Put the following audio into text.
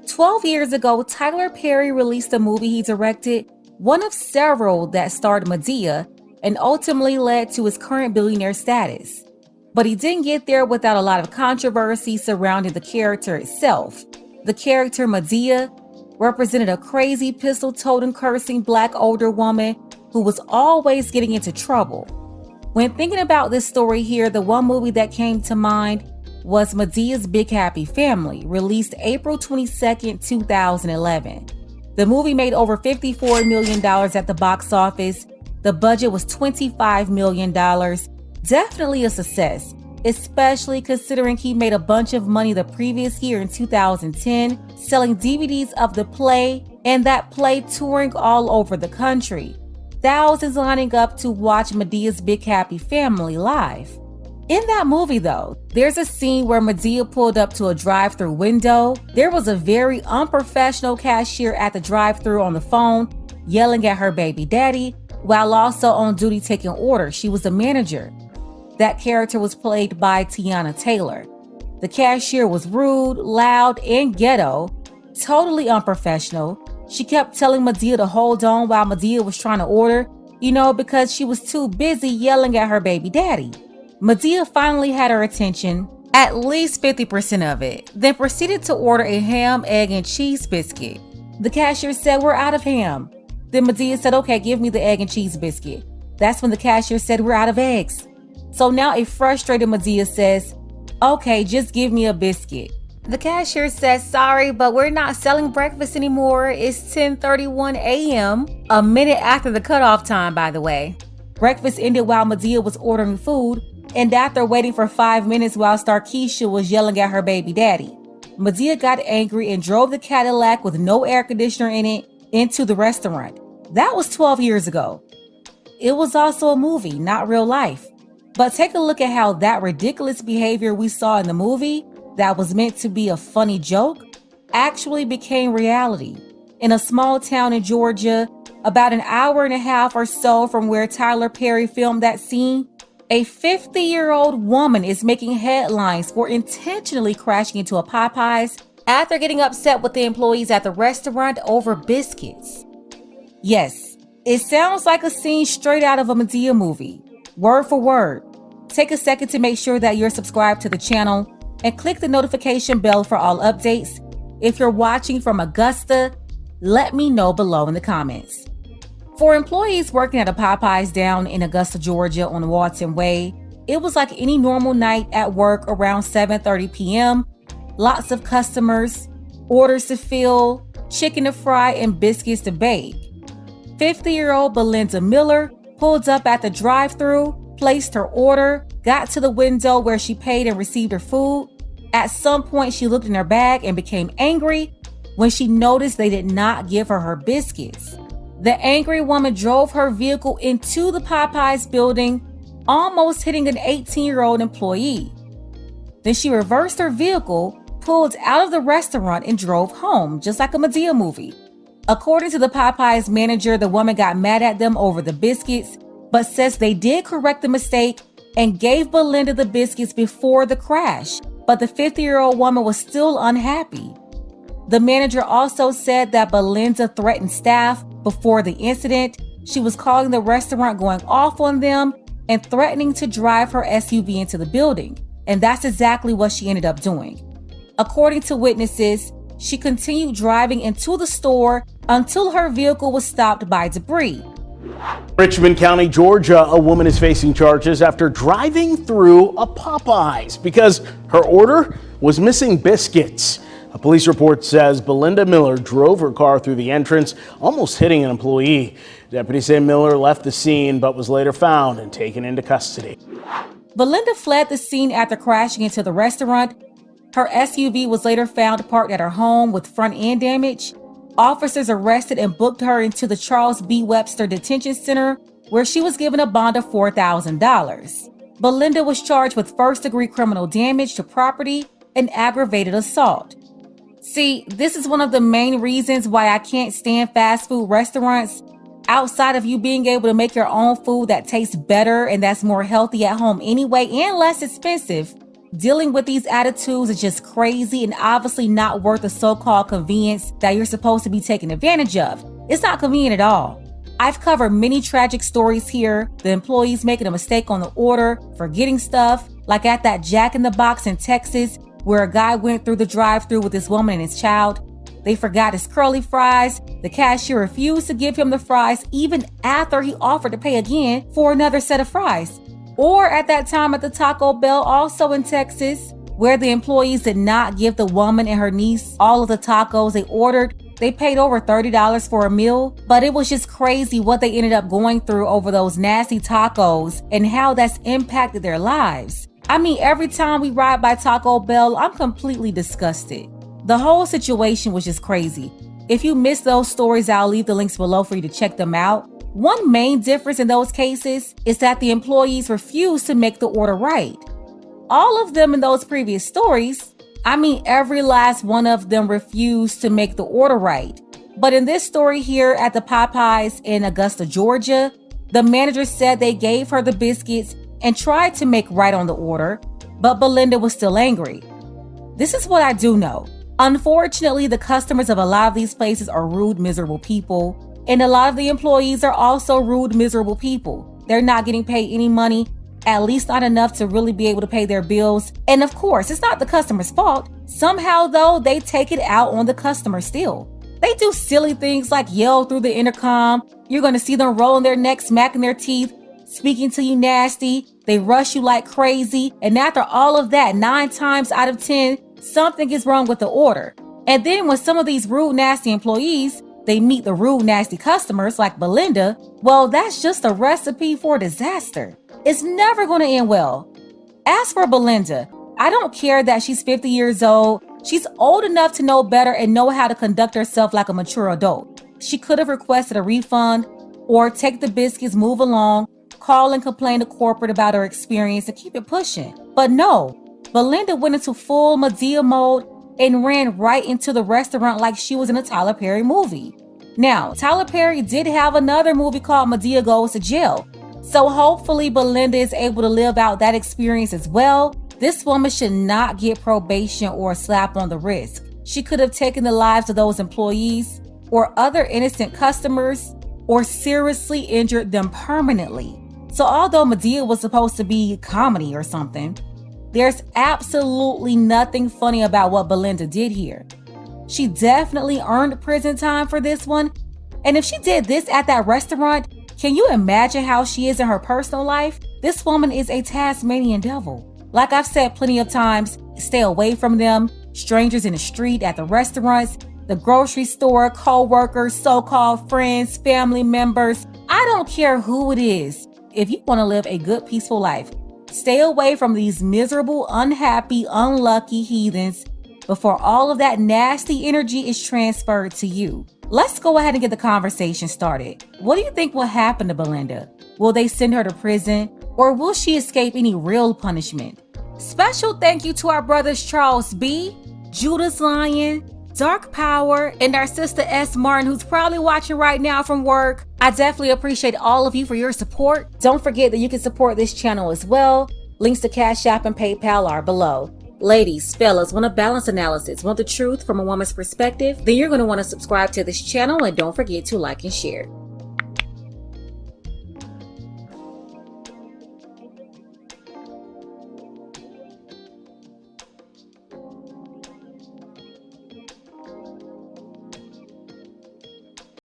12 years ago, Tyler Perry released a movie he directed, one of several that starred Madea and ultimately led to his current billionaire status. But he didn't get there without a lot of controversy surrounding the character itself. The character Madea represented a crazy pistol-toting, cursing black older woman who was always getting into trouble. When thinking about this story here, the one movie that came to mind was Madea's Big Happy Family, released April 22nd, 2011. The movie made over $54 million at the box office. The budget was $25 million. Definitely a success, especially considering he made a bunch of money the previous year in 2010, selling DVDs of the play and that play touring all over the country. Thousands lining up to watch Madea's Big Happy Family live. In that movie though, there's a scene where Madea pulled up to a drive-thru window. There was a very unprofessional cashier at the drive-thru on the phone, yelling at her baby daddy, while also on duty taking orders. She was the manager. That character was played by Tiana Taylor. The cashier was rude, loud, and ghetto, totally unprofessional. She kept telling Madea to hold on while Madea was trying to order, because she was too busy yelling at her baby daddy. Madea finally had her attention, at least 50% of it, then proceeded to order a ham, egg, and cheese biscuit. The cashier said, "We're out of ham." Then Madea said, "Okay, give me the egg and cheese biscuit." That's when the cashier said, "We're out of eggs." So now a frustrated Madea says, "Okay, just give me a biscuit." The cashier says, "Sorry, but we're not selling breakfast anymore. It's 10:31 a.m. A minute after the cutoff time, by the way. Breakfast ended while Madea was ordering food, and after waiting for 5 minutes while Starkeisha was yelling at her baby daddy. Madea got angry and drove the Cadillac with no air conditioner in it into the restaurant. That was 12 years ago. It was also a movie, not real life. But take a look at how that ridiculous behavior we saw in the movie that was meant to be a funny joke actually became reality. In a small town in Georgia, about an hour and a half or so from where Tyler Perry filmed that scene, a 50-year-old woman is making headlines for intentionally crashing into a Popeyes after getting upset with the employees at the restaurant over biscuits. Yes, it sounds like a scene straight out of a Madea movie, word for word. Take a second to make sure that you're subscribed to the channel and click the notification bell for all updates. If you're watching from Augusta, let me know below in the comments. For employees working at a Popeyes down in Augusta, Georgia on Walton Way, it was like any normal night at work around 7:30 p.m. Lots of customers, orders to fill, chicken to fry, and biscuits to bake. 50-year-old Belinda Miller pulled up at the drive-thru, placed her order, got to the window where she paid and received her food. At some point, she looked in her bag and became angry when she noticed they did not give her biscuits. The angry woman drove her vehicle into the Popeyes building, almost hitting an 18-year-old employee. Then she reversed her vehicle, pulled out of the restaurant, and drove home, just like a Madea movie. According to the Popeyes manager, the woman got mad at them over the biscuits, but says they did correct the mistake and gave Belinda the biscuits before the crash, but the 50-year-old woman was still unhappy. The manager also said that Belinda threatened staff before the incident. She was calling the restaurant, going off on them, and threatening to drive her SUV into the building. And that's exactly what she ended up doing. According to witnesses, she continued driving into the store until her vehicle was stopped by debris. Richmond County, Georgia, a woman is facing charges after driving through a Popeyes because her order was missing biscuits. A police report says Belinda Miller drove her car through the entrance, almost hitting an employee. Deputies say Miller left the scene but was later found and taken into custody. Belinda fled the scene after crashing into the restaurant. Her SUV was later found parked at her home with front end damage. Officers arrested and booked her into the Charles B. Webster Detention Center, where she was given a bond of $4,000. Belinda was charged with first-degree criminal damage to property and aggravated assault. See, this is one of the main reasons why I can't stand fast food restaurants. Outside of you being able to make your own food that tastes better and that's more healthy at home anyway and less expensive, Dealing with these attitudes is just crazy and obviously not worth the so-called convenience that you're supposed to be taking advantage of. It's not convenient at all. I've covered many tragic stories here, the employees making a mistake on the order, forgetting stuff, like at that Jack in the Box in Texas, where a guy went through the drive-thru with his woman and his child. They forgot his curly fries. The cashier refused to give him the fries even after he offered to pay again for another set of fries. Or at that time at the Taco Bell, also in Texas, where the employees did not give the woman and her niece all of the tacos they ordered. They paid over $30 for a meal, but it was just crazy what they ended up going through over those nasty tacos and how that's impacted their lives. I mean, every time we ride by Taco Bell, I'm completely disgusted. The whole situation was just crazy. If you missed those stories, I'll leave the links below for you to check them out. One main difference in those cases is that the employees refused to make the order right. All of them in those previous stories, I mean, every last one of them refused to make the order right. But in this story here at the Popeyes in Augusta, Georgia, the manager said they gave her the biscuits and tried to make right on the order, but Belinda was still angry. This is what I do know. Unfortunately, the customers of a lot of these places are rude, miserable people. And a lot of the employees are also rude, miserable people. They're not getting paid any money, at least not enough to really be able to pay their bills. And of course, it's not the customer's fault. Somehow though, they take it out on the customer still. They do silly things like yell through the intercom. You're going to see them rolling their necks, smacking their teeth, speaking to you nasty. They rush you like crazy. And after all of that, 9 times out of 10, something is wrong with the order. And then when some of these rude, nasty employees, they meet the rude, nasty customers like Belinda, well, that's just a recipe for disaster. It's never going to end well. As for Belinda, I don't care that she's 50 years old. She's old enough to know better and know how to conduct herself like a mature adult. She could have requested a refund or take the biscuits, move along, call and complain to corporate about her experience and keep it pushing. But no, Belinda went into full Madea mode and ran right into the restaurant like she was in a Tyler Perry movie. Now, Tyler Perry did have another movie called Madea Goes to Jail. So hopefully Belinda is able to live out that experience as well. This woman should not get probation or a slap on the wrist. She could have taken the lives of those employees or other innocent customers or seriously injured them permanently. So although Madea was supposed to be comedy or something, there's absolutely nothing funny about what Belinda did here. She definitely earned prison time for this one. And if she did this at that restaurant, can you imagine how she is in her personal life? This woman is a Tasmanian devil. Like I've said plenty of times, stay away from them. Strangers in the street, at the restaurants, the grocery store, co-workers, so-called friends, family members. I don't care who it is. If you want to live a good, peaceful life, stay away from these miserable, unhappy, unlucky heathens before all of that nasty energy is transferred to you. Let's go ahead and get the conversation started. What do you think will happen to Belinda? Will they send her to prison, or will she escape any real punishment? Special thank you to our brothers Charles B., Judas Lion, Dark Power, and our sister S. Martin, who's probably watching right now from work. I definitely appreciate all of you for your support. Don't forget that you can support this channel as well. Links to Cash App and PayPal are below. Ladies, fellas, want a balanced analysis, want the truth from a woman's perspective? Then you're going to want to subscribe to this channel and don't forget to like and share.